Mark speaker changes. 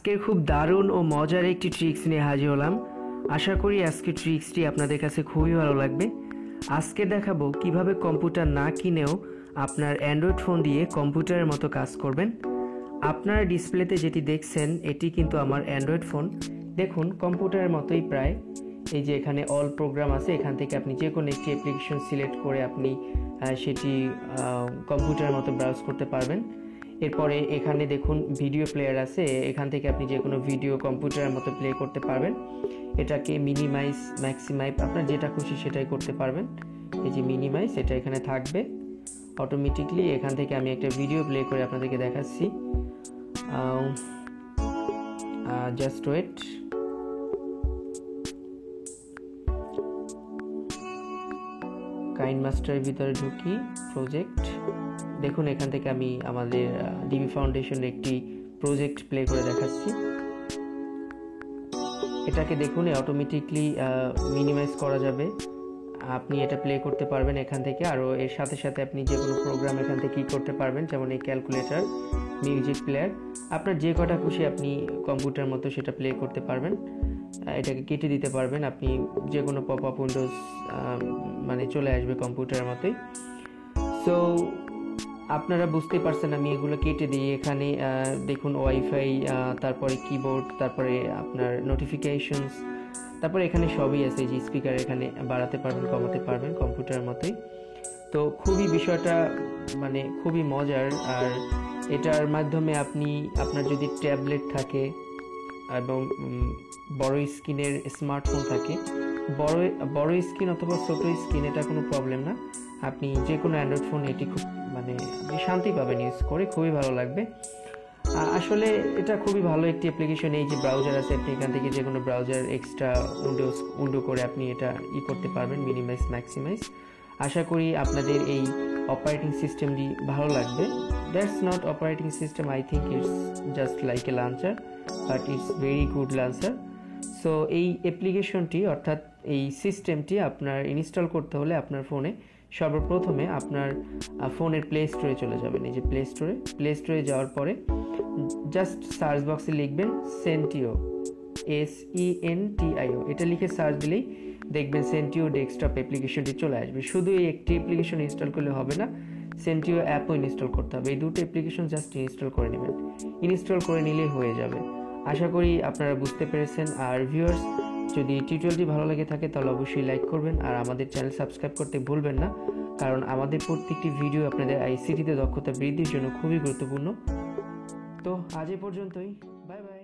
Speaker 1: আজকের খুব দারুণ ও মজার একটি ট্রিক্স নিয়ে হাজির হলাম। আশা করি আজকের ট্রিক্সটি আপনাদের কাছে খুবই ভালো লাগবে। আজকে দেখাবো কিভাবে কম্পিউটার না কিনেও আপনার অ্যান্ড্রয়েড ফোন দিয়ে কম্পিউটারের মতো কাজ করবেন। আপনার ডিসপ্লেতে যেটি দেখছেন এটি কিন্তু আমার অ্যান্ড্রয়েড ফোন। দেখুন কম্পিউটারের মতোই প্রায়। এই যে এখানে অল প্রোগ্রাম আছে, এখান থেকে আপনি যে কোনো একটি অ্যাপ্লিকেশন সিলেক্ট করে আপনি সেটি কম্পিউটারের মতো ব্রাউজ করতে পারবেন। এরপরে এখানে দেখুন ভিডিও প্লেয়ার আছে, এখান থেকে আপনি যে কোনো ভিডিও কম্পিউটারের মতো প্লে করতে পারবেন। এটাকে মিনিমাইজ ম্যাক্সিমাইজ আপনার যেটা খুশি সেটাই করতে পারবেন। এই যে মিনিমাইজ এটা এখানে থাকবে অটোমেটিকলি। এখান থেকে আমি একটা ভিডিও প্লে করে আপনাদেরকে দেখাচ্ছি। Just wait. কাইন মাস্টারের ভিতরে ঢুকি, প্রজেক্ট। দেখুন এখান থেকে আমি আমাদের ডিবি ফাউন্ডেশনের একটি প্রজেক্ট প্লে করে দেখাচ্ছি। এটাকে দেখুন অটোমেটিকলি মিনিমাইজ করা যাবে, আপনি এটা প্লে করতে পারবেন এখান থেকে। আরও এর সাথে সাথে আপনি যে কোনো প্রোগ্রাম এখান থেকে কি করতে পারবেন, যেমন এই ক্যালকুলেটর, মিউজিক প্লেয়ার, আপনার যে কটা খুশি আপনি কম্পিউটার মতো সেটা প্লে করতে পারবেন। এটাকে কেটে দিতে পারবেন, আপনি যে কোনো পপ আপ উইন্ডোজ মানে চলে আসবে কম্পিউটারের মতোই। সো আপনারা বুঝতেই পারছেন আমি এগুলো কেটে দিই। এখানে দেখুন ওয়াইফাই, তারপরে কিবোর্ড, তারপরে আপনার নোটিফিকেশনস, তারপরে এখানে সবই আছে। যে স্পিকার এখানে বাড়াতে পারবেন, কমাতে পারবেন কম্পিউটারের মতোই। তো খুবই বিষয়টা মানে খুবই মজার। আর এটার মাধ্যমে আপনি আপনার যদি ট্যাবলেট থাকে এবং বড় স্ক্রিনের স্মার্টফোন থাকে, বড় স্ক্রিন অথবা ছোট স্ক্রিন, এটা কোনো প্রবলেম না। আপনি যে কোনো অ্যান্ড্রয়েড ফোন এটি খুব মানে আপনি শান্তি পাবেন ইউজ করে, খুবই ভালো লাগবে। আসলে এটা খুবই ভালো একটি অ্যাপ্লিকেশন। এই যে ব্রাউজার আছে, আপনি এখান থেকে যে কোনো ব্রাউজার এক্সট্রা উইন্ডো করে আপনি এটা করতে পারবেন, মিনিমাইজ ম্যাক্সিমাইজ। আশা করি আপনাদের এই অপারেটিং সিস্টেমটি ভালো লাগবে। That's not operating system, I think it's just like a launcher, but it's very good launcher. So এই অ্যাপ্লিকেশনটি অর্থাৎ এই সিস্টেমটি আপনার ইনস্টল করতে হলে আপনার ফোনে সর্বপ্রথমে আপনার ফোনের প্লে স্টোরে চলে যাবেন। এই যে প্লে স্টোরে যাওয়ার পরে জাস্ট সার্চ বক্সে লিখবেন সেন্টিও, SENTIO, এটা লিখে সার্চ দিলেই দেখবেন সেন্টিও ডেস্কটপ অ্যাপ্লিকেশনটি চলে আসবে। শুধু এই একটি অ্যাপ্লিকেশন ইনস্টল করলে হবে না, সেন্টিও অ্যাপও ইনস্টল করতে হবে। এই দুটো অ্যাপ্লিকেশন জাস্ট ইনস্টল করে নেবেন, ইনস্টল করে নিলেই হয়ে যাবে। আশা করি আপনারা বুঝতে পেরেছেন। আর ভিউয়ার্স, যদি টিউটোরিয়ালটি ভালো লাগে থাকে তাহলে অবশ্যই লাইক করবেন, আর আমাদের চ্যানেল সাবস্ক্রাইব করতে ভুলবেন না, কারণ আমাদের প্রত্যেকটি ভিডিও আপনাদের আইসিটিতে দক্ষতা বৃদ্ধির জন্য খুবই গুরুত্বপূর্ণ। তো আজ এ পর্যন্তই, বাই বাই।